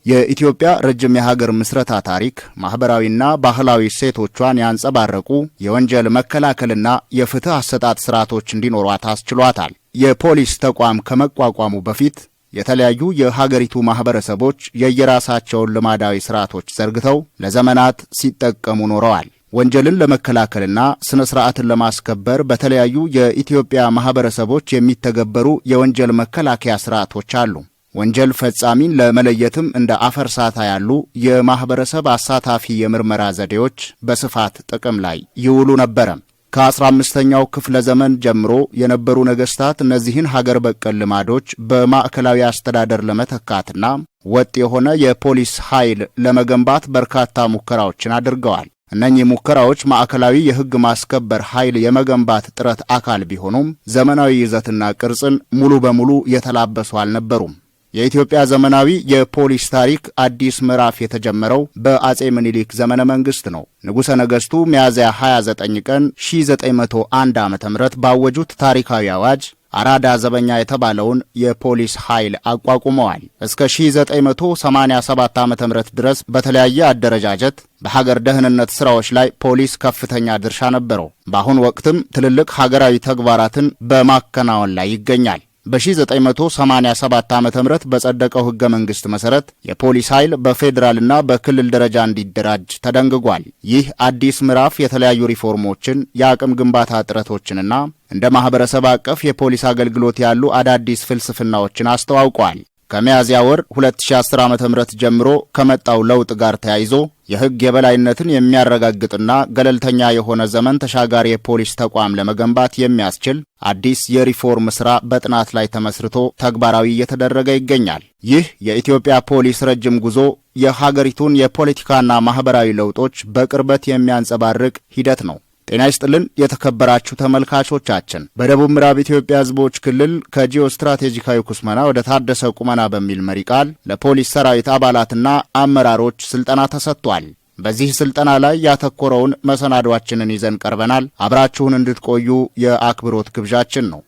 የኢትዮጵያ ረጅም የሀገር ምስረታ ታሪክ ማህበራዊና ባህላዊ እሴቶቿን ያንጸባረቁ የወንጀል መከላከልና የፍትህ አሰጣጥ ስርዓቶች እንዲኖሯት አስችሏታል። የፖሊስ ተቋም ከመቋቋሙ በፊት የተለያዩ የሀገሪቱ ማህበረሰቦች የየራሳቸውን ልማዳዊ ስርዓቶች ዘርግተው ለዘመናት ሲጠቀሙ ኖረዋል። ወንጀልን ለመከላከልና ስነ ስርዓትን ለማስከበር በተለያዩ የኢትዮጵያ ማህበረሰቦች የሚተገበሩ የወንጀል መከላከያ ስርዓቶች አሉ። ወንጀል ፈጻሚን ለመለየትም እንደ አፈርሳታ ያሉ የማህበረሰብ አሳታፊ የምርመራ ዘዴዎች በስፋት ጥቅም ላይ ይውሉ ነበር። ከ15ኛው ክፍለ ዘመን ጀምሮ የነበሩ ነገስታት እነዚህን ሀገር በቀል ልማዶች በማዕከላዊ አስተዳደር ለመተካትና ወጥ የሆነ የፖሊስ ኃይል ለመገንባት በርካታ ሙከራዎችን አድርገዋል። እነኚህ ሙከራዎች ማዕከላዊ የህግ ማስከበር ኃይል የመገንባት ጥረት አካል ቢሆኑም ዘመናዊ ይዘትና ቅርጽን ሙሉ በሙሉ የተላበሱ አልነበሩም። የኢትዮጵያ ዘመናዊ የፖሊስ ታሪክ አዲስ ምዕራፍ የተጀመረው በአጼ ምኒልክ ዘመነ መንግስት ነው። ንጉሠ ነገሥቱ ሚያዝያ 29 ቀን 1901 ዓ.ም ባወጁት ታሪካዊ አዋጅ አራዳ ዘበኛ የተባለውን የፖሊስ ኃይል አቋቁመዋል። እስከ 1987 ዓ.ም ድረስ በተለያየ አደረጃጀት በሀገር ደህንነት ስራዎች ላይ ፖሊስ ከፍተኛ ድርሻ ነበረው። በአሁኑ ወቅትም ትልልቅ ሀገራዊ ተግባራትን በማከናወን ላይ ይገኛል። በ1987 ዓ.ም በጸደቀው ህገ መንግስት መሰረት የፖሊስ ኃይል በፌዴራልና በክልል ደረጃ እንዲደራጅ ተደንግጓል። ይህ አዲስ ምዕራፍ የተለያዩ ሪፎርሞችን፣ የአቅም ግንባታ ጥረቶችንና እንደ ማህበረሰብ አቀፍ የፖሊስ አገልግሎት ያሉ አዳዲስ ፍልስፍናዎችን አስተዋውቋል። ከሚያዝያ ወር 2010 ዓ.ም ጀምሮ ከመጣው ለውጥ ጋር ተያይዞ የህግ የበላይነትን የሚያረጋግጥና ገለልተኛ የሆነ ዘመን ተሻጋሪ የፖሊስ ተቋም ለመገንባት የሚያስችል አዲስ የሪፎርም ስራ በጥናት ላይ ተመስርቶ ተግባራዊ እየተደረገ ይገኛል። ይህ የኢትዮጵያ ፖሊስ ረጅም ጉዞ የሀገሪቱን የፖለቲካና ማህበራዊ ለውጦች በቅርበት የሚያንጸባርቅ ሂደት ነው። ጤና ይስጥልን የተከበራችሁ ተመልካቾቻችን። በደቡብ ምዕራብ ኢትዮጵያ ህዝቦች ክልል ከጂኦ ስትራቴጂካዊ ኩስመና ወደ ታደሰ ቁመና በሚል መሪ ቃል ለፖሊስ ሰራዊት አባላትና አመራሮች ስልጠና ተሰጥቷል። በዚህ ስልጠና ላይ ያተኮረውን መሰናዷችንን ይዘን ቀርበናል። አብራችሁን እንድትቆዩ የአክብሮት ግብዣችን ነው።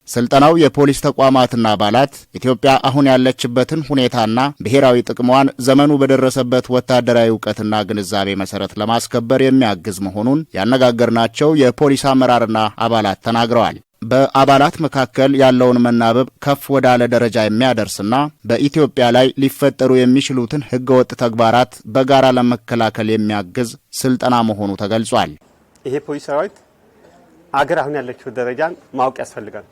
ስልጠናው የፖሊስ ተቋማትና አባላት ኢትዮጵያ አሁን ያለችበትን ሁኔታና ብሔራዊ ጥቅሟን ዘመኑ በደረሰበት ወታደራዊ ዕውቀትና ግንዛቤ መሰረት ለማስከበር የሚያግዝ መሆኑን ያነጋገርናቸው የፖሊስ አመራርና አባላት ተናግረዋል። በአባላት መካከል ያለውን መናበብ ከፍ ወዳለ ደረጃ የሚያደርስና በኢትዮጵያ ላይ ሊፈጠሩ የሚችሉትን ህገወጥ ተግባራት በጋራ ለመከላከል የሚያግዝ ስልጠና መሆኑ ተገልጿል። ይሄ ፖሊስ ሰራዊት አገር አሁን ያለችው ደረጃን ማወቅ ያስፈልጋል።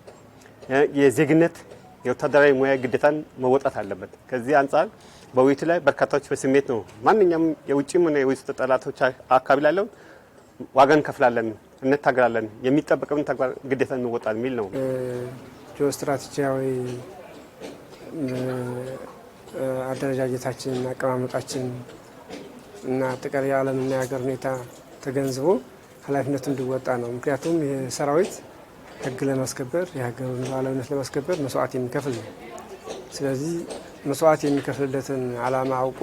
የዜግነት የወታደራዊ ሙያ ግዴታን መወጣት አለበት። ከዚህ አንጻር በውይይቱ ላይ በርካታዎች በስሜት ነው ማንኛውም የውጭም ሆነ የውስጥ ጠላቶች አካባቢ ላለው ዋጋ እንከፍላለን፣ እንታገላለን፣ የሚጠበቀውን ተግባር ግዴታ እንወጣለን የሚል ነው። ጂኦ ስትራቴጂያዊ አደረጃጀታችን፣ አቀማመጣችን እና አጠቃላይ የዓለምና የሀገር ሁኔታ ተገንዝቦ ኃላፊነቱን እንዲወጣ ነው። ምክንያቱም የሰራዊት ህግ ለማስከበር የሀገሩን ሉዓላዊነት ለማስከበር መስዋዕት የሚከፍል ነው። ስለዚህ መስዋዕት የሚከፍልለትን ዓላማ አውቆ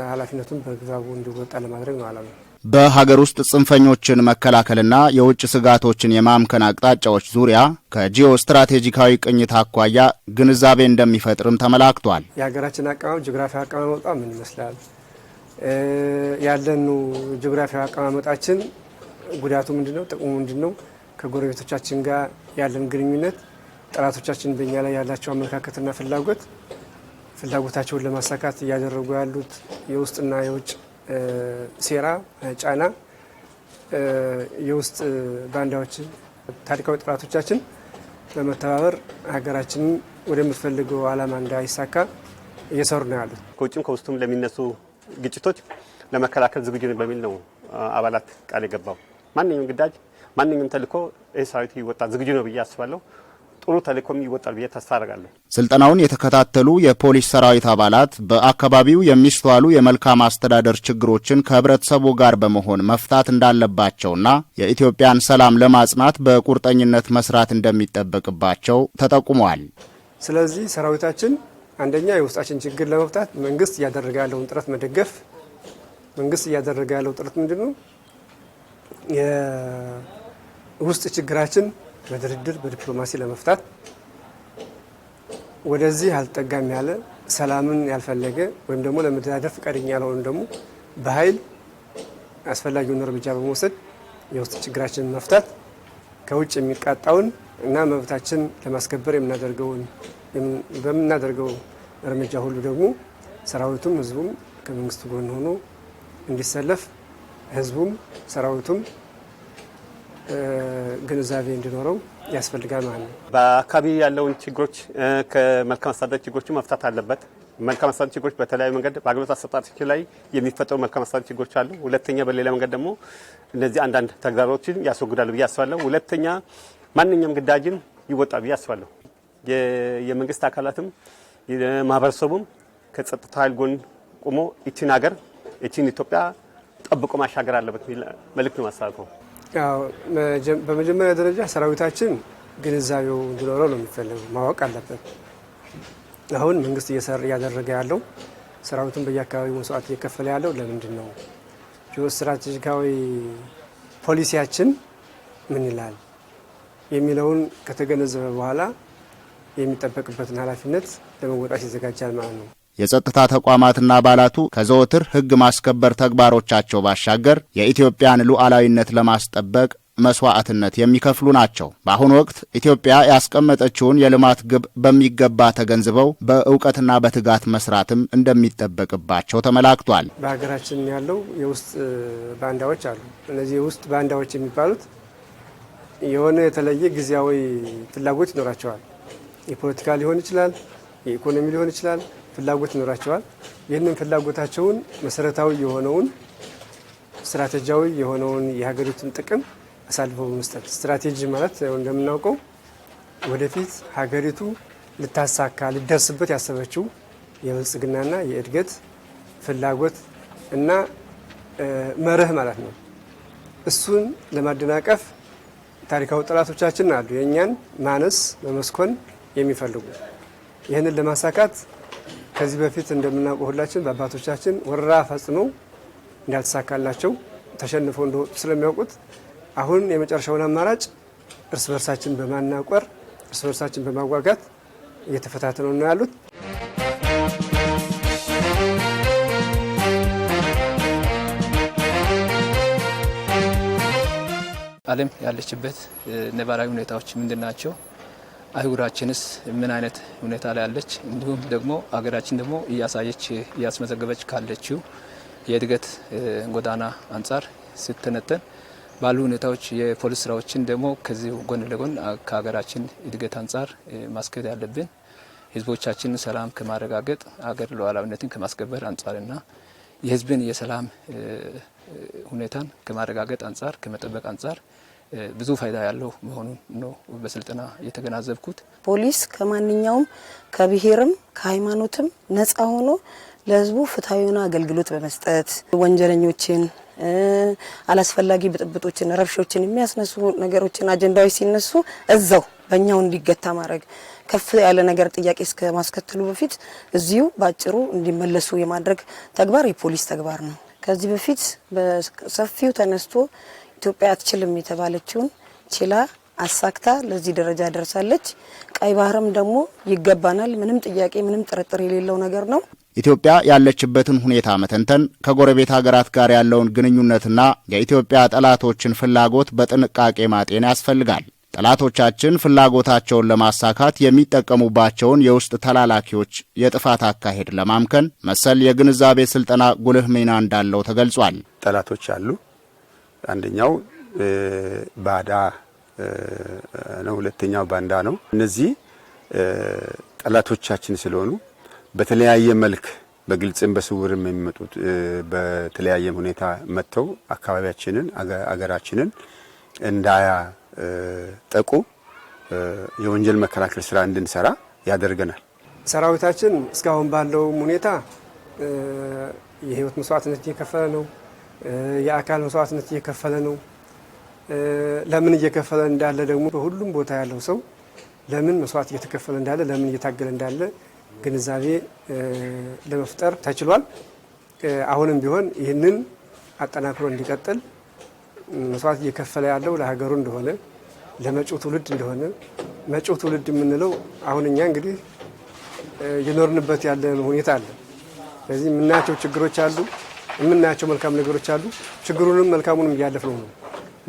ኃላፊነቱን በግባቡ እንዲወጣ ለማድረግ ነው ዓላማው። በሀገር ውስጥ ጽንፈኞችን መከላከልና የውጭ ስጋቶችን የማምከን አቅጣጫዎች ዙሪያ ከጂኦ ስትራቴጂካዊ ቅኝት አኳያ ግንዛቤ እንደሚፈጥርም ተመላክቷል። የሀገራችን አቀማመጥ ጂኦግራፊያዊ አቀማመጧ ምን ይመስላል? ያለኑ ጂኦግራፊያዊ አቀማመጣችን ጉዳቱ ምንድነው? ጥቅሙ ምንድነው? ከጎረቤቶቻችን ጋር ያለን ግንኙነት፣ ጠላቶቻችን በእኛ ላይ ያላቸው አመለካከትና ፍላጎታቸውን ለማሳካት እያደረጉ ያሉት የውስጥና የውጭ ሴራ፣ ጫና፣ የውስጥ ባንዳዎችን፣ ታሪካዊ ጠላቶቻችን በመተባበር ሀገራችንን ወደምትፈልገው ዓላማ እንዳይሳካ እየሰሩ ነው ያሉት። ከውጭም ከውስጡም ለሚነሱ ግጭቶች ለመከላከል ዝግጁ ነን በሚል ነው አባላት ቃል የገባው። ማንኛውም ግዳጅ ማንኛውም ተልእኮ ሰራዊቱ ይወጣል ዝግጁ ነው ብዬ አስባለሁ። ጥሩ ተልእኮም ይወጣል ብዬ ተስፋ አደርጋለሁ። ስልጠናውን የተከታተሉ የፖሊስ ሰራዊት አባላት በአካባቢው የሚስተዋሉ የመልካም አስተዳደር ችግሮችን ከህብረተሰቡ ጋር በመሆን መፍታት እንዳለባቸውና የኢትዮጵያን ሰላም ለማጽናት በቁርጠኝነት መስራት እንደሚጠበቅባቸው ተጠቁመዋል። ስለዚህ ሰራዊታችን አንደኛ የውስጣችን ችግር ለመፍታት መንግስት እያደረገ ያለውን ጥረት መደገፍ። መንግስት እያደረገ ያለው ጥረት ምንድነው? የውስጥ ችግራችን በድርድር በዲፕሎማሲ ለመፍታት ወደዚህ አልጠጋም ያለ ሰላምን ያልፈለገ ወይም ደግሞ ለመደራደር ፈቃደኛ ያልሆነ ደግሞ በኃይል አስፈላጊውን እርምጃ በመውሰድ የውስጥ ችግራችንን መፍታት፣ ከውጭ የሚቃጣውን እና መብታችን ለማስከበር በምናደርገው እርምጃ ሁሉ ደግሞ ሰራዊቱም ህዝቡም ከመንግስቱ ጎን ሆኖ እንዲሰለፍ ህዝቡም ሰራዊቱም ግንዛቤ እንዲኖረው ያስፈልጋል ማለት ነው። በአካባቢ ያለውን ችግሮች ከመልካም አስተዳደር ችግሮች መፍታት አለበት። መልካም አስተዳደር ችግሮች በተለያዩ መንገድ በአገልግሎት አሰጣጥ ላይ የሚፈጠሩ መልካም አስተዳደር ችግሮች አሉ። ሁለተኛ በሌላ መንገድ ደግሞ እነዚህ አንዳንድ ተግዳሮቶችን ያስወግዳሉ ብዬ አስባለሁ። ሁለተኛ ማንኛውም ግዳጅን ይወጣል ብዬ አስባለሁ። የመንግስት አካላትም ማህበረሰቡም ከጸጥታ ኃይል ጎን ቆሞ እቺን ሀገር እቺን ኢትዮጵያ ጠብቆ ማሻገር አለበት የሚል መልእክት ነው ማስተላለፈው። በመጀመሪያ ደረጃ ሰራዊታችን ግንዛቤው እንዲኖረው ነው የሚፈልገው፣ ማወቅ አለበት። አሁን መንግስት እያደረገ ያለው ሰራዊቱን በየአካባቢው መስዋዕት እየከፈለ ያለው ለምንድን ነው? ስትራቴጂካዊ ፖሊሲያችን ምን ይላል የሚለውን ከተገነዘበ በኋላ የሚጠበቅበትን ኃላፊነት ለመወጣት ይዘጋጃል ማለት ነው። የጸጥታ ተቋማትና አባላቱ ከዘወትር ሕግ ማስከበር ተግባሮቻቸው ባሻገር የኢትዮጵያን ሉዓላዊነት ለማስጠበቅ መስዋዕትነት የሚከፍሉ ናቸው። በአሁኑ ወቅት ኢትዮጵያ ያስቀመጠችውን የልማት ግብ በሚገባ ተገንዝበው በእውቀትና በትጋት መስራትም እንደሚጠበቅባቸው ተመላክቷል። በሀገራችን ያለው የውስጥ ባንዳዎች አሉ። እነዚህ የውስጥ ባንዳዎች የሚባሉት የሆነ የተለየ ጊዜያዊ ፍላጎት ይኖራቸዋል። የፖለቲካ ሊሆን ይችላል፣ የኢኮኖሚ ሊሆን ይችላል። ፍላጎት ይኖራቸዋል። ይህንን ፍላጎታቸውን መሰረታዊ የሆነውን ስትራቴጂያዊ የሆነውን የሀገሪቱን ጥቅም አሳልፈው በመስጠት ስትራቴጂ ማለት እንደምናውቀው ወደፊት ሀገሪቱ ልታሳካ ልደርስበት ያሰበችው የብልጽግናና የእድገት ፍላጎት እና መርህ ማለት ነው። እሱን ለማደናቀፍ ታሪካዊ ጠላቶቻችን አሉ፣ የእኛን ማነስ መመስኮን የሚፈልጉ። ይህንን ለማሳካት ከዚህ በፊት እንደምናውቀው ሁላችን በአባቶቻችን ወረራ ፈጽመው እንዳልተሳካላቸው ተሸንፈው እንደወጡ ስለሚያውቁት አሁን የመጨረሻውን አማራጭ እርስ በርሳችን በማናቆር እርስ በርሳችን በማጓጋት እየተፈታተነው ነው ያሉት። ዓለም ያለችበት ነባራዊ ሁኔታዎች ምንድን ናቸው? አህጉራችንስ ምን አይነት ሁኔታ ላይ ያለች፣ እንዲሁም ደግሞ አገራችን ደግሞ እያስመዘገበች ካለችው የእድገት ጎዳና አንጻር ስተነተን ባሉ ሁኔታዎች የፖሊስ ስራዎችን ደግሞ ከዚህ ጎን ለጎን ከሀገራችን እድገት አንጻር ማስከድ ያለብን ህዝቦቻችን ሰላም ከማረጋገጥ አገር ሉዓላዊነትን ከማስከበር አንጻርና የህዝብን የሰላም ሁኔታን ከማረጋገጥ አንጻር ከመጠበቅ አንጻር ብዙ ፋይዳ ያለው መሆኑን ነው በስልጠና የተገናዘብኩት። ፖሊስ ከማንኛውም ከብሔርም ከሃይማኖትም ነፃ ሆኖ ለህዝቡ ፍትሃዊና አገልግሎት በመስጠት ወንጀለኞችን አላስፈላጊ ብጥብጦችን ረብሾችን የሚያስነሱ ነገሮችን አጀንዳዎች ሲነሱ እዛው በእኛው እንዲገታ ማድረግ ከፍ ያለ ነገር ጥያቄ እስከ ማስከተሉ በፊት እዚሁ ባጭሩ እንዲመለሱ የማድረግ ተግባር የፖሊስ ተግባር ነው። ከዚህ በፊት በሰፊው ተነስቶ ኢትዮጵያ አትችልም የተባለችውን ችላ አሳክታ ለዚህ ደረጃ ደርሳለች። ቀይ ባህርም ደግሞ ይገባናል፣ ምንም ጥያቄ ምንም ጥርጥር የሌለው ነገር ነው። ኢትዮጵያ ያለችበትን ሁኔታ መተንተን፣ ከጎረቤት ሀገራት ጋር ያለውን ግንኙነትና የኢትዮጵያ ጠላቶችን ፍላጎት በጥንቃቄ ማጤን ያስፈልጋል። ጠላቶቻችን ፍላጎታቸውን ለማሳካት የሚጠቀሙባቸውን የውስጥ ተላላኪዎች የጥፋት አካሄድ ለማምከን መሰል የግንዛቤ ስልጠና ጉልህ ሚና እንዳለው ተገልጿል። ጠላቶች አሉ። አንደኛው ባዳ ነው፣ ሁለተኛው ባንዳ ነው። እነዚህ ጠላቶቻችን ስለሆኑ በተለያየ መልክ በግልጽም በስውርም የሚመጡት በተለያየ ሁኔታ መጥተው አካባቢያችንን አገራችንን እንዳያጠቁ የወንጀል መከላከል ስራ እንድንሰራ ያደርገናል። ሰራዊታችን እስካሁን ባለው ሁኔታ የህይወት መስዋዕትነት እየከፈለ ነው። የአካል መስዋዕትነት እየከፈለ ነው። ለምን እየከፈለ እንዳለ ደግሞ በሁሉም ቦታ ያለው ሰው ለምን መስዋዕት እየተከፈለ እንዳለ ለምን እየታገለ እንዳለ ግንዛቤ ለመፍጠር ተችሏል። አሁንም ቢሆን ይህንን አጠናክሮ እንዲቀጥል መስዋዕት እየከፈለ ያለው ለሀገሩ እንደሆነ ለመጪው ትውልድ እንደሆነ መጪው ትውልድ የምንለው አሁን እኛ እንግዲህ እየኖርንበት ያለን ሁኔታ አለ። ስለዚህ የምናያቸው ችግሮች አሉ፣ የምናያቸው መልካም ነገሮች አሉ። ችግሩንም መልካሙንም እያለፍነው ነው።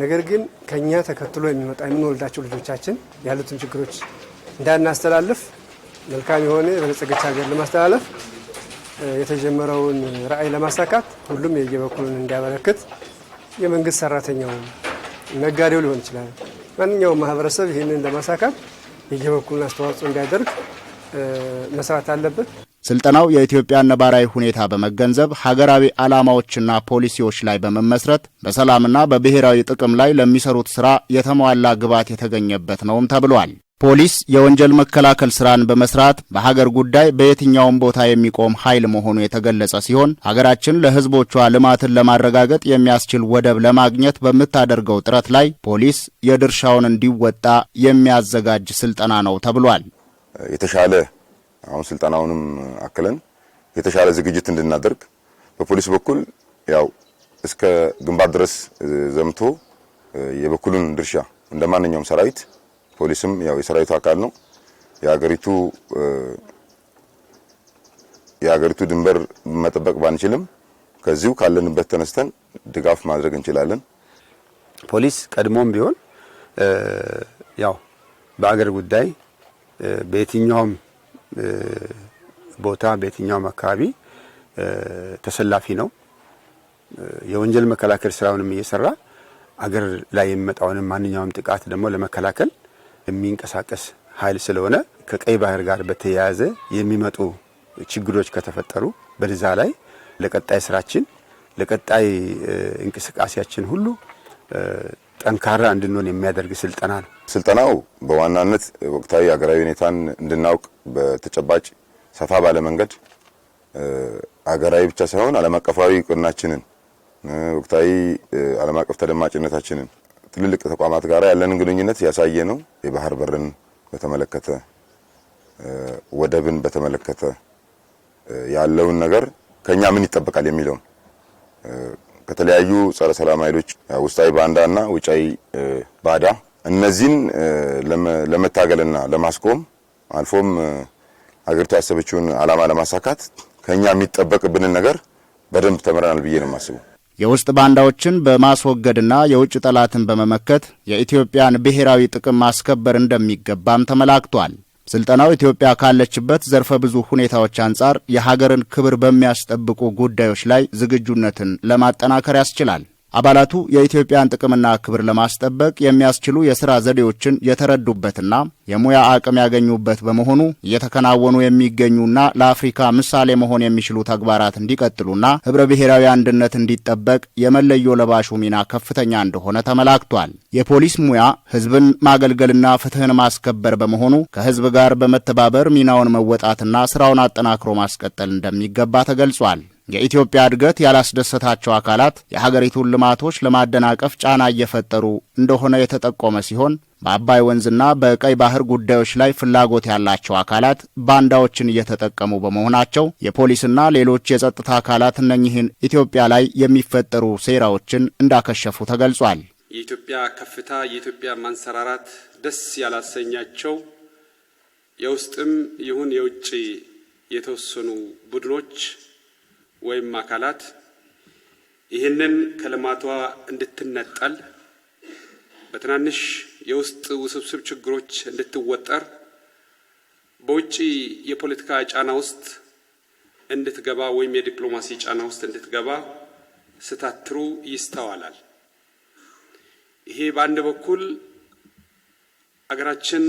ነገር ግን ከኛ ተከትሎ የሚመጣ የምንወልዳቸው ልጆቻችን ያሉትን ችግሮች እንዳናስተላልፍ መልካም የሆነ የበለጸገች ሀገር ለማስተላለፍ የተጀመረውን ራዕይ ለማሳካት ሁሉም የየበኩሉን እንዲያበረክት የመንግስት ሰራተኛው፣ ነጋዴው ሊሆን ይችላል፣ ማንኛውም ማህበረሰብ ይህንን ለማሳካት የየበኩሉን አስተዋጽኦ እንዲያደርግ መስራት አለበት። ስልጠናው የኢትዮጵያን ነባራዊ ሁኔታ በመገንዘብ ሀገራዊ ዓላማዎችና ፖሊሲዎች ላይ በመመስረት በሰላምና በብሔራዊ ጥቅም ላይ ለሚሰሩት ስራ የተሟላ ግብዓት የተገኘበት ነውም ተብሏል። ፖሊስ የወንጀል መከላከል ስራን በመስራት በሀገር ጉዳይ በየትኛውም ቦታ የሚቆም ኃይል መሆኑ የተገለጸ ሲሆን ሀገራችን ለሕዝቦቿ ልማትን ለማረጋገጥ የሚያስችል ወደብ ለማግኘት በምታደርገው ጥረት ላይ ፖሊስ የድርሻውን እንዲወጣ የሚያዘጋጅ ስልጠና ነው ተብሏል። የተሻለ አሁን ስልጠናውንም አክለን የተሻለ ዝግጅት እንድናደርግ በፖሊስ በኩል ያው እስከ ግንባር ድረስ ዘምቶ የበኩሉን ድርሻ እንደማንኛውም ሰራዊት ፖሊስም ያው የሰራዊቱ አካል ነው። የሀገሪቱ ድንበር መጠበቅ ባንችልም ከዚሁ ካለንበት ተነስተን ድጋፍ ማድረግ እንችላለን። ፖሊስ ቀድሞም ቢሆን ያው በአገር ጉዳይ በየትኛውም ቦታ በየትኛውም አካባቢ ተሰላፊ ነው። የወንጀል መከላከል ስራውንም እየሰራ አገር ላይ የሚመጣውን ማንኛውም ጥቃት ደግሞ ለመከላከል የሚንቀሳቀስ ኃይል ስለሆነ ከቀይ ባህር ጋር በተያያዘ የሚመጡ ችግሮች ከተፈጠሩ በዛ ላይ ለቀጣይ ስራችን ለቀጣይ እንቅስቃሴያችን ሁሉ ጠንካራ እንድንሆን የሚያደርግ ስልጠና ነው። ስልጠናው በዋናነት ወቅታዊ ሀገራዊ ሁኔታን እንድናውቅ በተጨባጭ ሰፋ ባለ መንገድ ሀገራዊ ብቻ ሳይሆን ዓለም አቀፋዊ እውቅናችንን ወቅታዊ ዓለም አቀፍ ተደማጭነታችንን ትልልቅ ተቋማት ጋር ያለንን ግንኙነት ያሳየ ነው። የባህር በርን በተመለከተ ወደብን በተመለከተ ያለውን ነገር ከኛ ምን ይጠበቃል የሚለው ከተለያዩ ጸረ ሰላም ኃይሎች ውስጣዊ ባንዳና ውጫዊ ባዳ እነዚህን ለመታገልና ለማስቆም አልፎም ሀገሪቱ ያሰበችውን ዓላማ ለማሳካት ከኛ የሚጠበቅብንን ነገር በደንብ ተመረናል ብዬ ነው የማስበው። የውስጥ ባንዳዎችን በማስወገድና የውጭ ጠላትን በመመከት የኢትዮጵያን ብሔራዊ ጥቅም ማስከበር እንደሚገባም ተመላክቷል። ስልጠናው ኢትዮጵያ ካለችበት ዘርፈ ብዙ ሁኔታዎች አንጻር የሀገርን ክብር በሚያስጠብቁ ጉዳዮች ላይ ዝግጁነትን ለማጠናከር ያስችላል። አባላቱ የኢትዮጵያን ጥቅምና ክብር ለማስጠበቅ የሚያስችሉ የሥራ ዘዴዎችን የተረዱበትና የሙያ አቅም ያገኙበት በመሆኑ እየተከናወኑ የሚገኙና ለአፍሪካ ምሳሌ መሆን የሚችሉ ተግባራት እንዲቀጥሉና ህብረ ብሔራዊ አንድነት እንዲጠበቅ የመለዮ ለባሹ ሚና ከፍተኛ እንደሆነ ተመላክቷል። የፖሊስ ሙያ ህዝብን ማገልገልና ፍትህን ማስከበር በመሆኑ ከህዝብ ጋር በመተባበር ሚናውን መወጣትና ስራውን አጠናክሮ ማስቀጠል እንደሚገባ ተገልጿል። የኢትዮጵያ እድገት ያላስደሰታቸው አካላት የሀገሪቱን ልማቶች ለማደናቀፍ ጫና እየፈጠሩ እንደሆነ የተጠቆመ ሲሆን በአባይ ወንዝና በቀይ ባህር ጉዳዮች ላይ ፍላጎት ያላቸው አካላት ባንዳዎችን እየተጠቀሙ በመሆናቸው የፖሊስና ሌሎች የጸጥታ አካላት እነኚህን ኢትዮጵያ ላይ የሚፈጠሩ ሴራዎችን እንዳከሸፉ ተገልጿል። የኢትዮጵያ ከፍታ፣ የኢትዮጵያ ማንሰራራት ደስ ያላሰኛቸው የውስጥም ይሁን የውጭ የተወሰኑ ቡድኖች ወይም አካላት ይህንን ከልማቷ እንድትነጠል በትናንሽ የውስጥ ውስብስብ ችግሮች እንድትወጠር በውጭ የፖለቲካ ጫና ውስጥ እንድትገባ ወይም የዲፕሎማሲ ጫና ውስጥ እንድትገባ ስታትሩ ይስተዋላል። ይሄ በአንድ በኩል አገራችን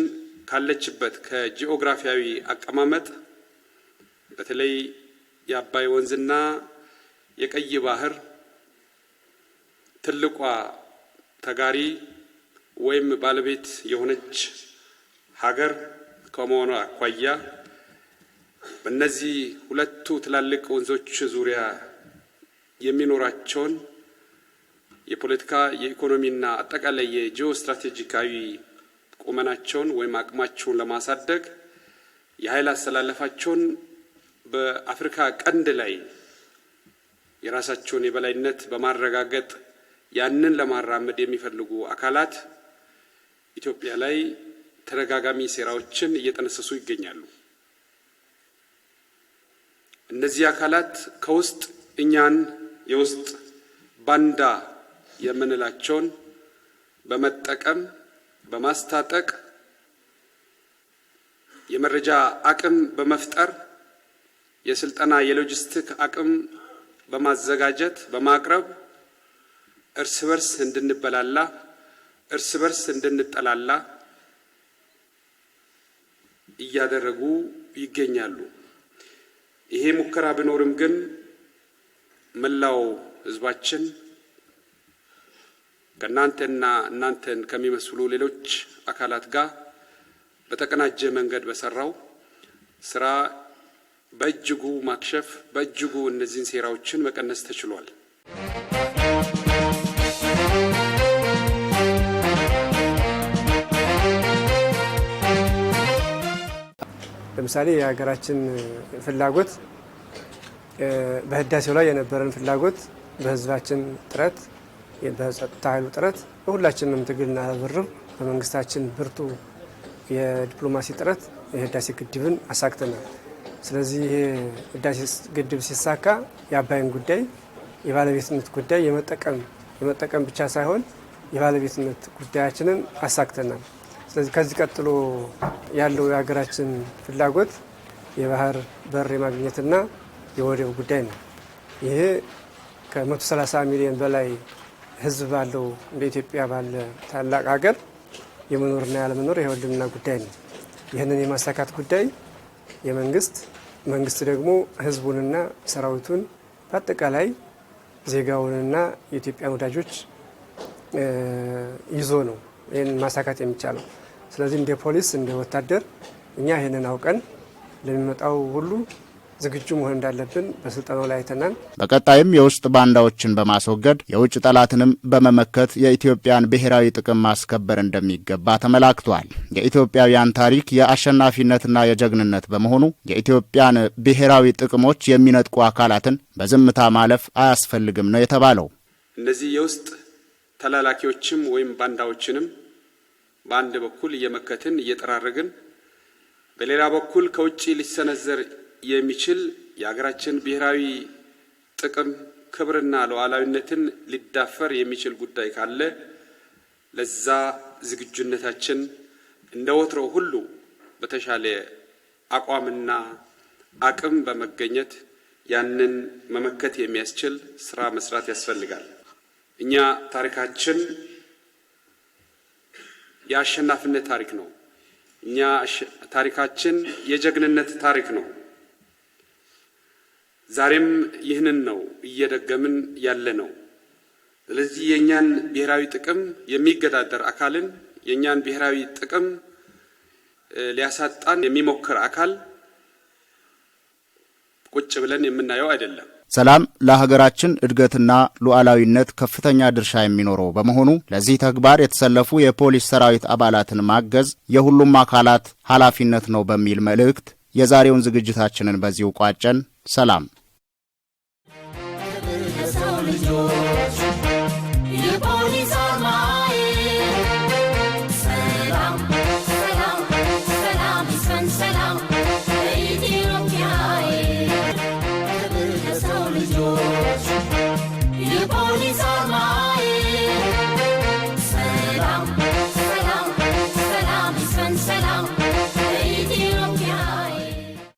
ካለችበት ከጂኦግራፊያዊ አቀማመጥ በተለይ የአባይ ወንዝና የቀይ ባህር ትልቋ ተጋሪ ወይም ባለቤት የሆነች ሀገር ከመሆኗ አኳያ በእነዚህ ሁለቱ ትላልቅ ወንዞች ዙሪያ የሚኖራቸውን የፖለቲካ የኢኮኖሚና አጠቃላይ የጂኦ ስትራቴጂካዊ ቁመናቸውን ወይም አቅማቸውን ለማሳደግ የኃይል አስተላለፋቸውን በአፍሪካ ቀንድ ላይ የራሳቸውን የበላይነት በማረጋገጥ ያንን ለማራመድ የሚፈልጉ አካላት ኢትዮጵያ ላይ ተደጋጋሚ ሴራዎችን እየጠነሰሱ ይገኛሉ። እነዚህ አካላት ከውስጥ እኛን የውስጥ ባንዳ የምንላቸውን በመጠቀም በማስታጠቅ የመረጃ አቅም በመፍጠር የስልጠና የሎጂስቲክ አቅም በማዘጋጀት በማቅረብ እርስ በርስ እንድንበላላ እርስ በርስ እንድንጠላላ እያደረጉ ይገኛሉ። ይሄ ሙከራ ቢኖርም ግን መላው ህዝባችን ከናንተና እናንተን ከሚመስሉ ሌሎች አካላት ጋር በተቀናጀ መንገድ በሰራው ስራ በእጅጉ ማክሸፍ በእጅጉ እነዚህን ሴራዎችን መቀነስ ተችሏል። ለምሳሌ የሀገራችን ፍላጎት በህዳሴው ላይ የነበረን ፍላጎት በህዝባችን ጥረት በጸጥታ ኃይሉ ጥረት በሁላችንም ትግልና ርብርብ በመንግስታችን ብርቱ የዲፕሎማሲ ጥረት የህዳሴ ግድብን አሳክተናል። ስለዚህ ይሄ ህዳሴ ግድብ ሲሳካ የአባይን ጉዳይ የባለቤትነት ጉዳይ የመጠቀም ብቻ ሳይሆን የባለቤትነት ጉዳያችንን አሳክተናል። ስለዚህ ከዚህ ቀጥሎ ያለው የሀገራችን ፍላጎት የባህር በር የማግኘትና የወደብ ጉዳይ ነው። ይሄ ከ130 ሚሊዮን በላይ ህዝብ ባለው እንደ ኢትዮጵያ ባለ ታላቅ ሀገር የመኖርና ያለመኖር የህልውና ጉዳይ ነው። ይህንን የማሳካት ጉዳይ መንግስት ደግሞ ህዝቡንና ሰራዊቱን በአጠቃላይ ዜጋውንና የኢትዮጵያን ወዳጆች ይዞ ነው ይህንን ማሳካት የሚቻለው። ስለዚህ እንደ ፖሊስ እንደ ወታደር እኛ ይህንን አውቀን ለሚመጣው ሁሉ ዝግጁ መሆን እንዳለብን በስልጠናው ላይ አይተናል። በቀጣይም የውስጥ ባንዳዎችን በማስወገድ የውጭ ጠላትንም በመመከት የኢትዮጵያን ብሔራዊ ጥቅም ማስከበር እንደሚገባ ተመላክቷል። የኢትዮጵያውያን ታሪክ የአሸናፊነትና የጀግንነት በመሆኑ የኢትዮጵያን ብሔራዊ ጥቅሞች የሚነጥቁ አካላትን በዝምታ ማለፍ አያስፈልግም ነው የተባለው። እነዚህ የውስጥ ተላላኪዎችም ወይም ባንዳዎችንም በአንድ በኩል እየመከትን እየጠራረግን፣ በሌላ በኩል ከውጭ ሊሰነዘር የሚችል የሀገራችን ብሔራዊ ጥቅም ክብርና ሉዓላዊነትን ሊዳፈር የሚችል ጉዳይ ካለ ለዛ ዝግጁነታችን እንደ ወትሮው ሁሉ በተሻለ አቋምና አቅም በመገኘት ያንን መመከት የሚያስችል ስራ መስራት ያስፈልጋል። እኛ ታሪካችን የአሸናፊነት ታሪክ ነው። እኛ ታሪካችን የጀግንነት ታሪክ ነው። ዛሬም ይህንን ነው እየደገምን ያለ ነው። ስለዚህ የኛን ብሔራዊ ጥቅም የሚገዳደር አካልን የኛን ብሔራዊ ጥቅም ሊያሳጣን የሚሞክር አካል ቁጭ ብለን የምናየው አይደለም። ሰላም ለሀገራችን እድገትና ሉዓላዊነት ከፍተኛ ድርሻ የሚኖረው በመሆኑ ለዚህ ተግባር የተሰለፉ የፖሊስ ሰራዊት አባላትን ማገዝ የሁሉም አካላት ኃላፊነት ነው በሚል መልእክት የዛሬውን ዝግጅታችንን በዚሁ ቋጨን። ሰላም።